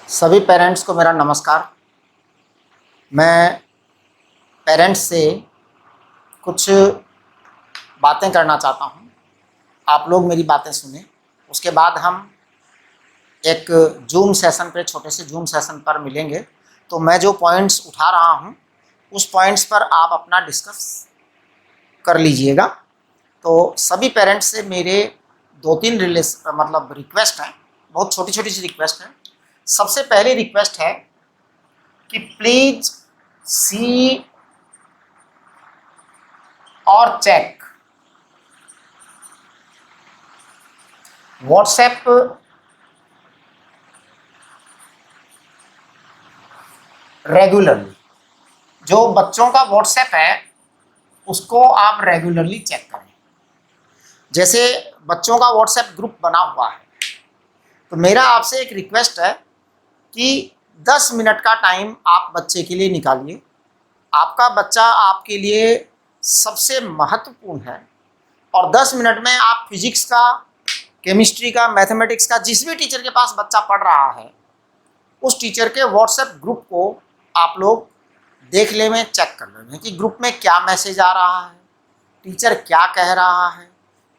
सभी पेरेंट्स को मेरा नमस्कार। मैं पेरेंट्स से कुछ बातें करना चाहता हूँ। आप लोग मेरी बातें सुनें। उसके बाद हम एक जूम सेशन पे, छोटे से जूम सेशन पर मिलेंगे। तो मैं जो पॉइंट्स उठा रहा हूँ उस पॉइंट्स पर आप अपना डिस्कस कर लीजिएगा। तो सभी पेरेंट्स से मेरे दो तीन रिक्वेस्ट हैं, बहुत छोटी छोटी सी रिक्वेस्ट है। सबसे पहली रिक्वेस्ट है कि प्लीज सी और चेक व्हाट्सएप रेगुलरली। जो बच्चों का व्हाट्सएप है उसको आप रेगुलरली चेक करें। जैसे बच्चों का व्हाट्सएप ग्रुप बना हुआ है, तो मेरा आपसे एक रिक्वेस्ट है कि 10 मिनट का टाइम आप बच्चे के लिए निकालिए। आपका बच्चा आपके लिए सबसे महत्वपूर्ण है और 10 मिनट में आप फिजिक्स का, केमिस्ट्री का, मैथमेटिक्स का, जिस भी टीचर के पास बच्चा पढ़ रहा है उस टीचर के व्हाट्सएप ग्रुप को आप लोग देख ले में, चेक कर लें कि ग्रुप में क्या मैसेज आ रहा है, टीचर क्या कह रहा है,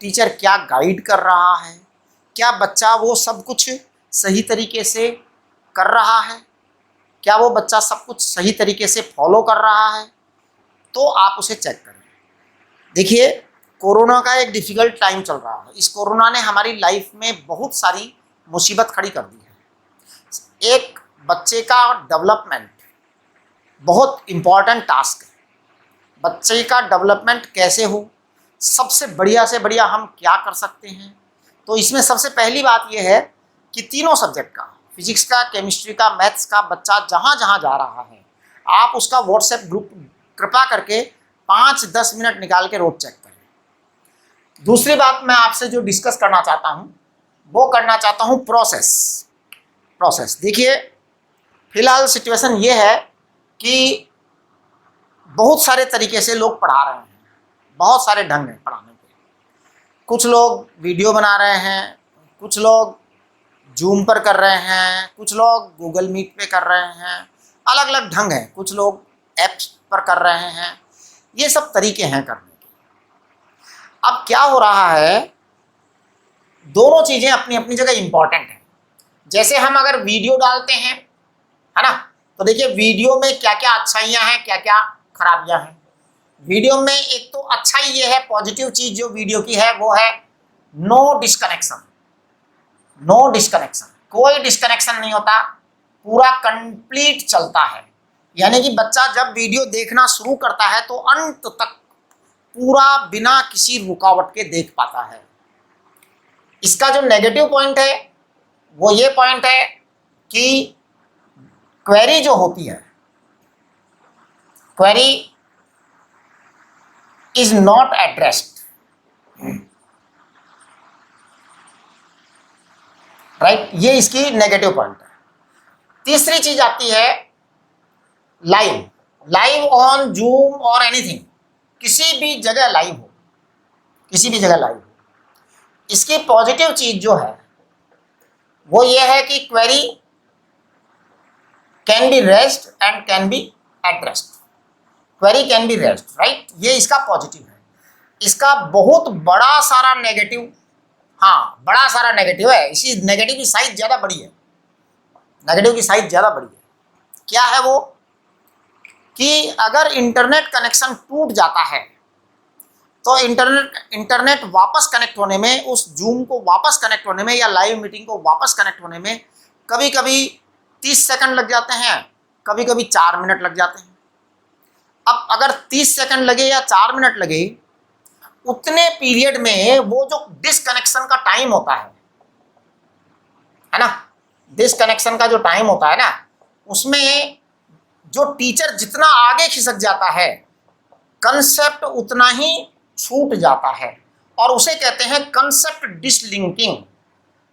टीचर क्या गाइड कर रहा है, क्या बच्चा वो सब कुछ सही तरीके से कर रहा है, क्या वो बच्चा सब कुछ सही तरीके से फॉलो कर रहा है। तो आप उसे चेक करें। देखिए, कोरोना का एक डिफ़िकल्ट टाइम चल रहा है। इस कोरोना ने हमारी लाइफ में बहुत सारी मुसीबत खड़ी कर दी है। एक बच्चे का डेवलपमेंट बहुत इम्पॉर्टेंट टास्क है। बच्चे का डेवलपमेंट कैसे हो, सबसे बढ़िया से बढ़िया हम क्या कर सकते हैं। तो इसमें सबसे पहली बात यह है कि तीनों सब्जेक्ट का, फिजिक्स का, केमिस्ट्री का, मैथ्स का, बच्चा जहाँ जहाँ जा रहा है आप उसका व्हाट्सएप ग्रुप कृपा करके 5-10 मिनट निकाल के रोज चेक करें। दूसरी बात मैं आपसे जो डिस्कस करना चाहता हूँ वो करना चाहता हूँ प्रोसेस। देखिए, फिलहाल सिचुएशन ये है कि बहुत सारे तरीके से लोग पढ़ा रहे हैं, बहुत सारे ढंग हैं पढ़ाने के। कुछ लोग वीडियो बना रहे हैं, कुछ लोग जूम पर कर रहे हैं, कुछ लोग गूगल मीट पे कर रहे हैं, अलग अलग ढंग हैं। कुछ लोग ऐप्स पर कर रहे हैं। ये सब तरीके हैं करने के। अब क्या हो रहा है, दोनों चीज़ें अपनी अपनी जगह इम्पॉर्टेंट हैं। जैसे हम अगर वीडियो डालते हैं, है ना, तो देखिए वीडियो में क्या क्या अच्छाइयाँ हैं, क्या क्या खराबियाँ हैं। वीडियो में एक तो अच्छाई ये है, पॉजिटिव चीज़ जो वीडियो की है वो है नो डिस्कनेक्शन। कोई डिस्कनेक्शन नहीं होता, पूरा कंप्लीट चलता है। यानी कि बच्चा जब वीडियो देखना शुरू करता है तो अंत तक पूरा बिना किसी रुकावट के देख पाता है। इसका जो नेगेटिव पॉइंट है वो ये पॉइंट है कि क्वेरी जो होती है, query is not addressed, right. ये इसकी नेगेटिव पॉइंट है। तीसरी चीज आती है लाइव ऑन जूम और एनीथिंग, किसी भी जगह लाइव हो, इसकी पॉजिटिव चीज जो है वो ये है कि query can be raised and can be addressed. Query can be raised, right. ये इसका पॉजिटिव है। इसका बहुत बड़ा सारा नेगेटिव, हाँ बड़ा सारा नेगेटिव है। इसी नेगेटिव की साइज ज़्यादा बड़ी है, क्या है वो कि अगर इंटरनेट कनेक्शन टूट जाता है तो इंटरनेट वापस कनेक्ट होने में, उस जूम को वापस कनेक्ट होने में या लाइव मीटिंग को वापस कनेक्ट होने में कभी कभी 30 सेकंड लग जाते हैं, कभी कभी 4 मिनट लग जाते हैं। अब अगर 30 सेकंड लगे या 4 मिनट लगे, उतने पीरियड में वो जो डिसकनेक्शन का टाइम होता है ना, डिसकनेक्शन का जो टाइम होता है ना, उसमें जो टीचर जितना आगे खिसक जाता है कंसेप्ट उतना ही छूट जाता है और उसे कहते हैं कंसेप्ट डिसलिंकिंग,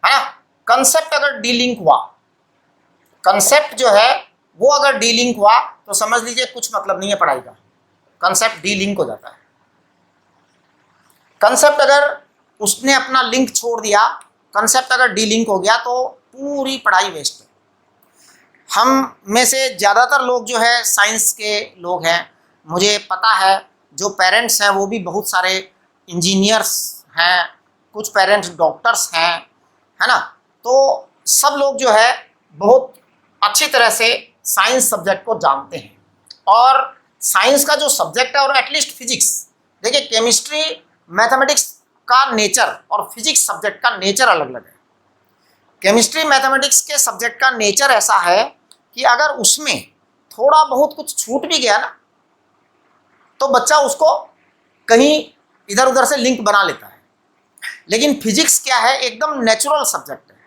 है ना। कंसेप्ट अगर डीलिंक हुआ, कंसेप्ट जो है वो अगर डीलिंक हुआ तो समझ लीजिए कुछ मतलब नहीं है पढ़ाई का। कंसेप्ट डीलिंक हो जाता है। कंसेप्ट अगर उसने अपना लिंक छोड़ दिया, कंसेप्ट अगर डीलिंक हो गया तो पूरी पढ़ाई वेस्ट है। हम में से ज़्यादातर लोग जो है साइंस के लोग हैं, मुझे पता है जो पेरेंट्स हैं वो भी बहुत सारे इंजीनियर्स हैं, कुछ पेरेंट्स डॉक्टर्स हैं, है ना। तो सब लोग जो है बहुत अच्छी तरह से साइंस सब्जेक्ट को जानते हैं। और साइंस का जो सब्जेक्ट है और एटलीस्ट फिजिक्स, देखिए केमिस्ट्री मैथमेटिक्स का नेचर और फिजिक्स सब्जेक्ट का नेचर अलग अलग है। केमिस्ट्री मैथमेटिक्स के सब्जेक्ट का नेचर ऐसा है कि अगर उसमें थोड़ा बहुत कुछ छूट भी गया ना तो बच्चा उसको कहीं इधर उधर से लिंक बना लेता है। लेकिन फिजिक्स क्या है, एकदम नेचुरल सब्जेक्ट है,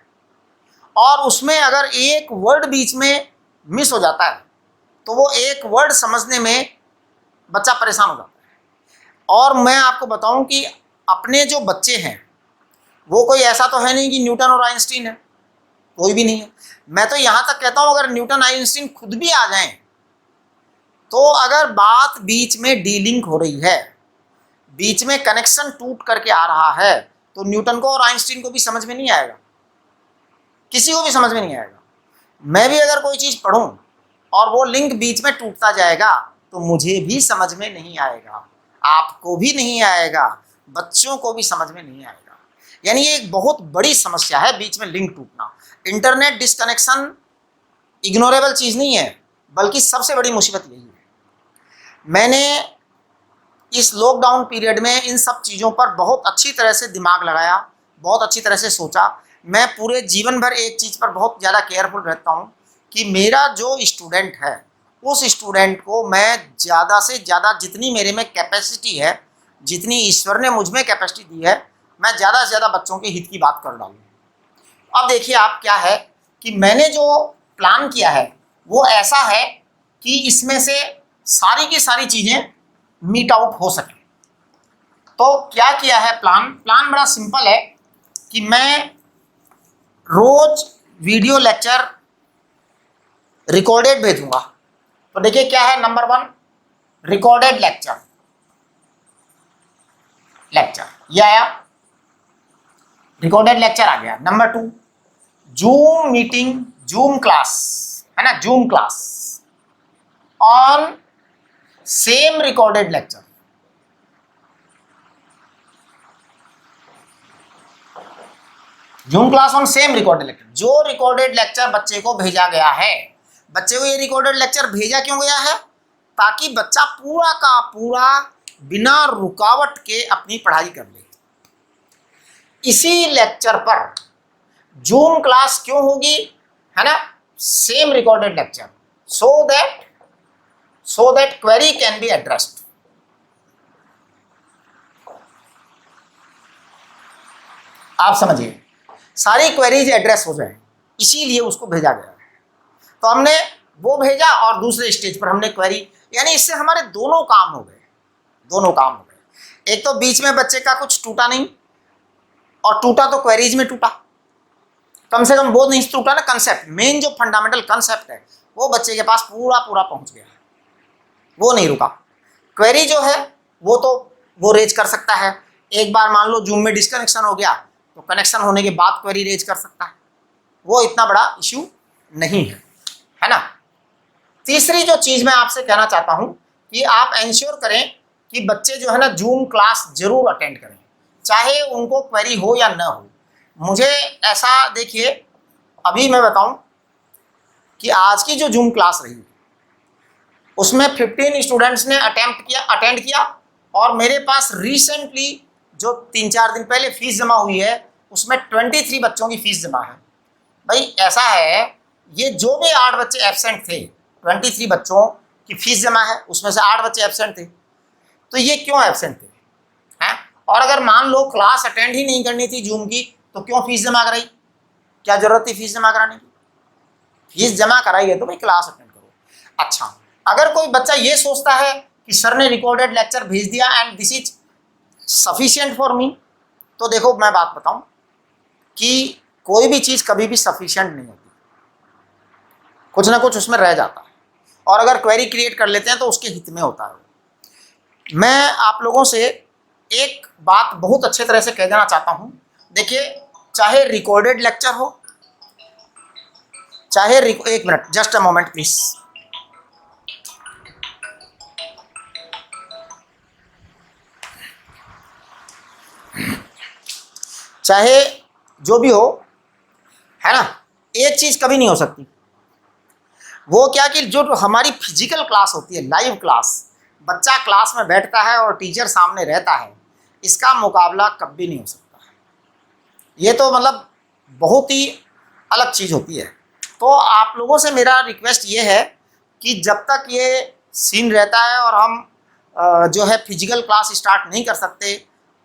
और उसमें अगर एक वर्ड बीच में मिस हो जाता है तो वो एक वर्ड समझने में बच्चा परेशान हो जाता है। और मैं आपको बताऊं कि अपने जो बच्चे हैं वो कोई ऐसा तो है नहीं कि न्यूटन और आइंस्टीन है, कोई भी नहीं है। मैं तो यहाँ तक कहता हूँ अगर न्यूटन आइंस्टीन खुद भी आ जाएं तो अगर बात बीच में डीलिंक हो रही है, बीच में कनेक्शन टूट करके आ रहा है, तो न्यूटन को और आइंस्टीन को भी समझ में नहीं आएगा, किसी को भी समझ में नहीं आएगा। मैं भी अगर कोई चीज़ पढ़ूं और वो लिंक बीच में टूटता जाएगा तो मुझे भी समझ में नहीं आएगा, आपको भी नहीं आएगा, बच्चों को भी समझ में नहीं आएगा। यानी ये एक बहुत बड़ी समस्या है, बीच में लिंक टूटना। इंटरनेट डिस्कनेक्शन इग्नोरेबल चीज़ नहीं है, बल्कि सबसे बड़ी मुसीबत यही है। मैंने इस लॉकडाउन पीरियड में इन सब चीज़ों पर बहुत अच्छी तरह से दिमाग लगाया, बहुत अच्छी तरह से सोचा। मैं पूरे जीवन भर एक चीज़ पर बहुत ज़्यादा केयरफुल रहता हूँ कि मेरा जो स्टूडेंट है उस स्टूडेंट को मैं ज़्यादा से ज़्यादा, जितनी मेरे में कैपेसिटी है, जितनी ईश्वर ने मुझ में कैपेसिटी दी है, मैं ज़्यादा से ज़्यादा बच्चों के हित की बात कर डालूँ। अब देखिए आप, क्या है कि मैंने जो प्लान किया है वो ऐसा है कि इसमें से सारी की सारी चीज़ें मीट आउट हो सके। तो क्या किया है प्लान बड़ा सिंपल है कि मैं रोज वीडियो लेक्चर रिकॉर्डेड भेजूंगा। तो देखिए क्या है, नंबर 1 रिकॉर्डेड लेक्चर ये आया, रिकॉर्डेड लेक्चर आ गया। Number 2 zoom meeting, zoom class, है ना, zoom class on same recorded lecture. Zoom class on same recorded lecture. जो रिकॉर्डेड लेक्चर बच्चे को भेजा गया है, बच्चे को ये रिकॉर्डेड लेक्चर भेजा क्यों गया है, ताकि बच्चा पूरा का पूरा बिना रुकावट के अपनी पढ़ाई कर ले। इसी लेक्चर पर जूम क्लास क्यों होगी, है ना, same recorded lecture, so that query can be addressed. आप समझिए, सारी क्वेरीज एड्रेस हो जाए, इसीलिए उसको भेजा गया है। तो हमने वो भेजा और दूसरे स्टेज पर हमने क्वेरी, यानी इससे हमारे दोनों काम हो गए, दोनों काम हो गए। एक तो बीच में बच्चे का कुछ टूटा नहीं, और टूटा तो क्वेरीज में टूटा, कम से कम वो नहीं टूटा ना, कंसेप्ट, मेन जो फंडामेंटल कंसेप्ट है वो बच्चे के पास पूरा पूरा पहुंच गया, वो नहीं रुका। क्वेरी जो है वो तो वो रेज कर सकता है, एक बार मान लो जूम में डिस्कनेक्शन हो गया तो कनेक्शन होने के बाद क्वेरी रेज कर सकता है, वो इतना बड़ा इश्यू नहीं है ना। तीसरी जो चीज़ मैं आपसे कहना चाहता हूं कि आप एंश्योर करें कि बच्चे जो है ना जूम क्लास जरूर अटेंड करें, चाहे उनको क्वेरी हो या ना हो। मुझे ऐसा, देखिए अभी मैं बताऊं कि आज की जो जूम क्लास रही उसमें 15 स्टूडेंट्स ने अटेंड किया, और मेरे पास रिसेंटली जो 3-4 दिन पहले फीस जमा हुई है उसमें 23 बच्चों की फीस जमा है। भाई ऐसा है, ये जो भी 8 बच्चे एब्सेंट थे, 23 बच्चों की फीस जमा है, उसमें से 8 बच्चे एब्सेंट थे। तो ये क्यों एब्सेंट थे हैं? और अगर मान लो क्लास अटेंड ही नहीं करनी थी जूम की तो क्यों फीस जमा कराई, क्या जरूरत थी फीस जमा कराने की? फीस जमा कराई है तो भाई क्लास अटेंड करो। अच्छा, अगर कोई बच्चा ये सोचता है कि सर ने रिकॉर्डेड लेक्चर भेज दिया and this is sufficient for me, तो देखो मैं बात बताऊं कि कोई भी चीज़ कभी भी सफिशिएंट नहीं होती, कुछ ना कुछ उसमें रह जाता है, और अगर क्वेरी क्रिएट कर लेते हैं तो उसके हित में होता है। मैं आप लोगों से एक बात बहुत अच्छे तरह से कह देना चाहता हूं, देखिए चाहे रिकॉर्डेड लेक्चर हो, चाहे एक minute, just a moment please. चाहे जो भी हो, है ना, एक चीज कभी नहीं हो सकती, वो क्या कि जो हमारी फिजिकल क्लास होती है, लाइव क्लास, बच्चा क्लास में बैठता है और टीचर सामने रहता है, इसका मुकाबला कभी नहीं हो सकता। ये तो मतलब बहुत ही अलग चीज़ होती है। तो आप लोगों से मेरा रिक्वेस्ट ये है कि जब तक ये सीन रहता है और हम जो है फिजिकल क्लास स्टार्ट नहीं कर सकते,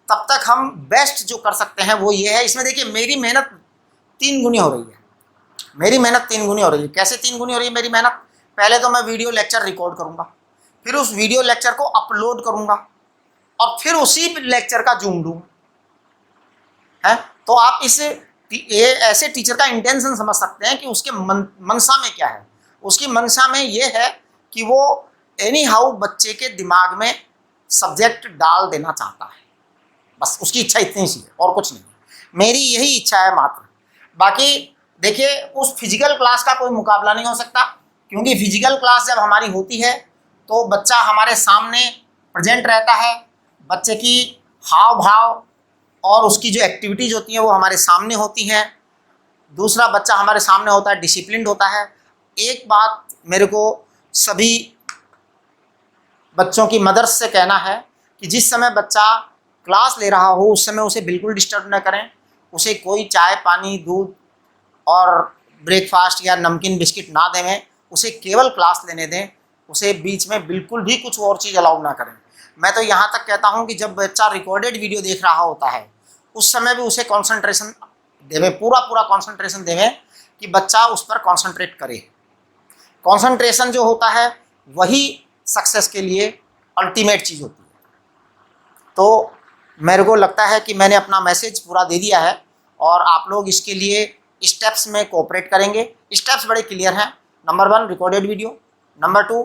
तब तक हम बेस्ट जो कर सकते हैं वो ये है। इसमें देखिए मेरी मेहनत 3 गुनी हो रही है, मेरी मेहनत 3 गुनी हो रही है। कैसे 3 गुनी हो रही है मेरी मेहनत? पहले तो मैं वीडियो लेक्चर रिकॉर्ड करूँगा, फिर उस वीडियो लेक्चर को अपलोड करूँगा और फिर उसी लेक्चर का जूम लूँगा, है। तो आप इस ये ऐसे टीचर का इंटेंशन समझ सकते हैं कि उसके मनसा में क्या है। उसकी मनसा में ये है कि वो एनी हाउ बच्चे के दिमाग में सब्जेक्ट डाल देना चाहता है, बस उसकी इच्छा इतनी सी है और कुछ नहीं। मेरी यही इच्छा है मात्र। बाकी देखिए उस फिजिकल क्लास का कोई मुकाबला नहीं हो सकता, क्योंकि फिजिकल क्लास जब हमारी होती है तो बच्चा हमारे सामने प्रेजेंट रहता है, बच्चे की हाव भाव और उसकी जो एक्टिविटीज़ होती हैं वो हमारे सामने होती हैं। दूसरा, बच्चा हमारे सामने होता है, डिसिप्लिन्ड होता है। एक बात मेरे को सभी बच्चों की मदर्स से कहना है कि जिस समय बच्चा क्लास ले रहा हो उस समय उसे बिल्कुल डिस्टर्ब न करें। उसे कोई चाय पानी दूध और ब्रेकफास्ट या नमकीन बिस्किट ना दें, उसे केवल क्लास लेने दें। उसे बीच में बिल्कुल भी कुछ और चीज़ अलाउ ना करें। मैं तो यहाँ तक कहता हूँ कि जब बच्चा रिकॉर्डेड वीडियो देख रहा होता है उस समय भी उसे कंसंट्रेशन देवें, पूरा कंसंट्रेशन देवें कि बच्चा उस पर कंसंट्रेट करे। कंसंट्रेशन जो होता है वही सक्सेस के लिए अल्टीमेट चीज़ होती है। तो मेरे को लगता है कि मैंने अपना मैसेज पूरा दे दिया है और आप लोग इसके लिए स्टेप्स में कोऑपरेट करेंगे। स्टेप्स बड़े क्लियर हैं। Number 1 recorded video, number 2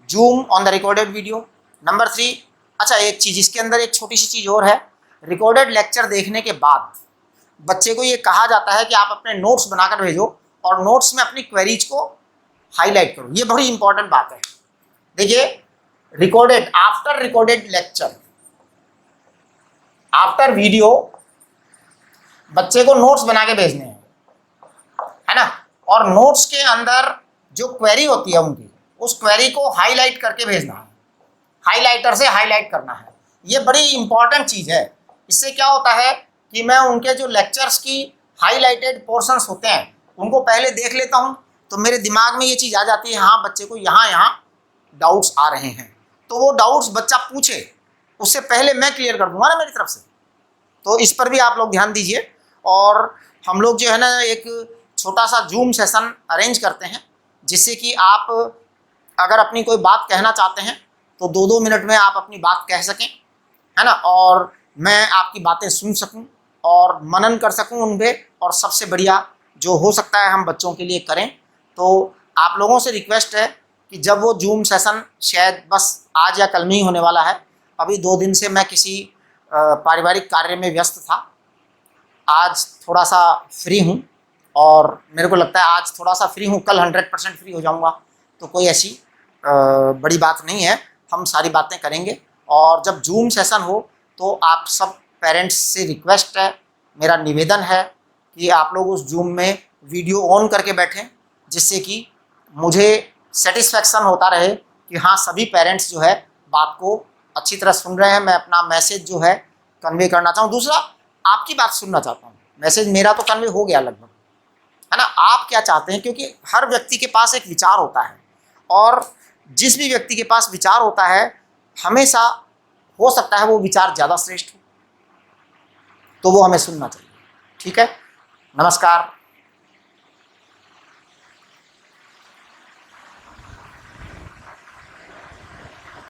zoom on the recorded video, number 3 अच्छा एक चीज़ इसके अंदर एक छोटी सी चीज़ और है। रिकॉर्डेड लेक्चर देखने के बाद बच्चे को ये कहा जाता है कि आप अपने नोट्स बनाकर भेजो और नोट्स में अपनी क्वेरीज को हाईलाइट करो। ये बड़ी इंपॉर्टेंट बात है। देखिए recorded, after recorded lecture, after video बच्चे को नोट्स बना के भेजने हैं, है ना। और नोट्स के अंदर जो क्वेरी होती है उनकी, उस क्वेरी को हाईलाइट करके भेजना है, हाईलाइटर से हाईलाइट करना है। ये बड़ी इंपॉर्टेंट चीज़ है। इससे क्या होता है कि मैं उनके जो लेक्चर्स की हाईलाइटेड पोर्शंस होते हैं उनको पहले देख लेता हूँ, तो मेरे दिमाग में ये चीज़ आ जाती है, हाँ बच्चे को यहाँ डाउट्स आ रहे हैं, तो वो डाउट्स बच्चा पूछे उससे पहले मैं क्लियर कर दूंगा ना मेरी तरफ से। तो इस पर भी आप लोग ध्यान दीजिए। और हम लोग जो है ना एक छोटा सा जूम सेशन अरेंज करते हैं, जिससे कि आप अगर अपनी कोई बात कहना चाहते हैं तो 2-2 मिनट में आप अपनी बात कह सकें, है ना, और मैं आपकी बातें सुन सकूं और मनन कर सकूं उन पर, और सबसे बढ़िया जो हो सकता है हम बच्चों के लिए करें। तो आप लोगों से रिक्वेस्ट है कि जब वो जूम सेशन शायद बस आज या कल में ही होने वाला है, अभी 2 दिन से मैं किसी पारिवारिक कार्य में व्यस्त था, आज थोड़ा सा फ्री हूँ और मेरे को लगता है आज थोड़ा सा फ्री हूँ, कल 100% फ्री हो जाऊँगा। तो कोई ऐसी बड़ी बात नहीं है, हम सारी बातें करेंगे। और जब जूम सेशन हो तो आप सब पेरेंट्स से रिक्वेस्ट है, मेरा निवेदन है कि आप लोग उस जूम में वीडियो ऑन करके बैठें, जिससे कि मुझे सेटिस्फेक्शन होता रहे कि हाँ सभी पेरेंट्स जो है बात को अच्छी तरह सुन रहे हैं। मैं अपना मैसेज जो है कन्वे करना चाहूँ। दूसरा, आपकी बात सुनना चाहता हूँ। मैसेज मेरा तो कन्वे हो गया लगभग, है ना। आप क्या चाहते हैं, क्योंकि हर व्यक्ति के पास एक विचार होता है और जिस भी व्यक्ति के पास विचार होता है हमेशा हो सकता है वो विचार ज़्यादा श्रेष्ठ हो, तो वो हमें सुनना चाहिए। ठीक है, नमस्कार।